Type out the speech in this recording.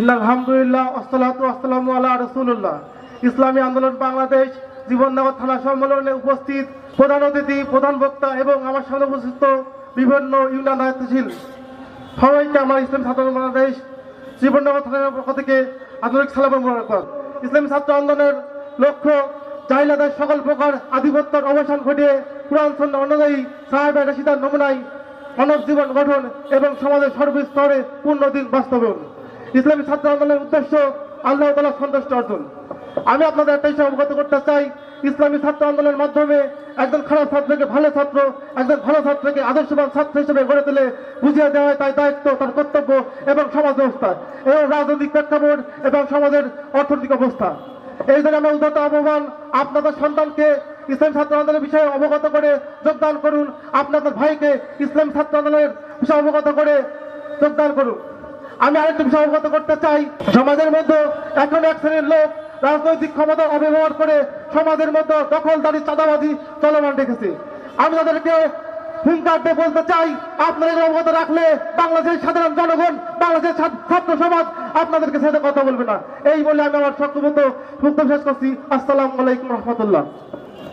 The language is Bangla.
আলহামদুলিল্লাহ আসসালাতু ওয়াসসালামু আলা রাসূলুল্লাহ। ইসলামী আন্দোলন বাংলাদেশ জীবননগর থানা সম্মেলনে উপস্থিত প্রধান অতিথি, প্রধান বক্তা এবং আমার সামনে উপস্থিত বিভিন্ন ইউনিয়ন দায়িত্বশীল সবাইকে আমার ইসলামী ছাত্র বাংলাদেশ জীবননগর থানার পক্ষ থেকে আন্তরিক সালাম মোবারকবাদ। ইসলামী ছাত্র আন্দোলনের লক্ষ্য জাহিলাদের সকল প্রকার আধিপত্যের অবসান ঘটিয়ে কুরআন সুন্নাহ অনুযায়ী সাহাবা রাশিদার নমুনায় মানব জীবন গঠন এবং সমাজের সর্বস্তরে পূর্ণ দিন বাস্তবায়ন। ইসলামী ছাত্র আন্দোলনের উদ্দেশ্য আল্লাহ তাআলার সন্তুষ্টি অর্জন। আমি আপনাদের একটা বিষয় অবগত করতে চাই, ইসলামী ছাত্র আন্দোলনের মাধ্যমে একজন খারাপ ছাত্রকে ভালো ছাত্র, একজন ভালো ছাত্রকে আদর্শবান ছাত্র হিসেবে গড়ে তুলে বুঝিয়ে দেওয়া হয় তাই দায়িত্ব, তার কর্তব্য এবং সমাজ ব্যবস্থা এবং রাজনৈতিক প্রেক্ষাপট এবং সমাজের অর্থনৈতিক অবস্থা। এই জন্য আমার উদাত্ত আহ্বান, আপনাদের সন্তানকে ইসলামী ছাত্র আন্দোলনের বিষয়ে অবগত করে যোগদান করুন, আপনাদের ভাইকে ইসলামী ছাত্র আন্দোলনের বিষয়ে অবগত করে যোগদান করুন। আমি আরেকটা বিষয় অবগত করতে চাই, সমাজের মধ্যে এখন এক শ্রেণীর লোক রাজনৈতিক ক্ষমতা অপব্যবহার করে সমাজের মধ্যে দখলদারি, চাঁদাবাজি চলমান রেখেছে। আমি তাদেরকে হুঙ্কার দিয়ে বলতে চাই, আপনারা এগুলো অবগত রাখলে বাংলাদেশের সাধারণ জনগণ, বাংলাদেশের ছাত্র সমাজ আপনাদেরকে সাথে কথা বলবে না। এই বলে আমি আমার বক্তব্য শেষ করছি। আসসালামু আলাইকুম রহমতুল্লাহ।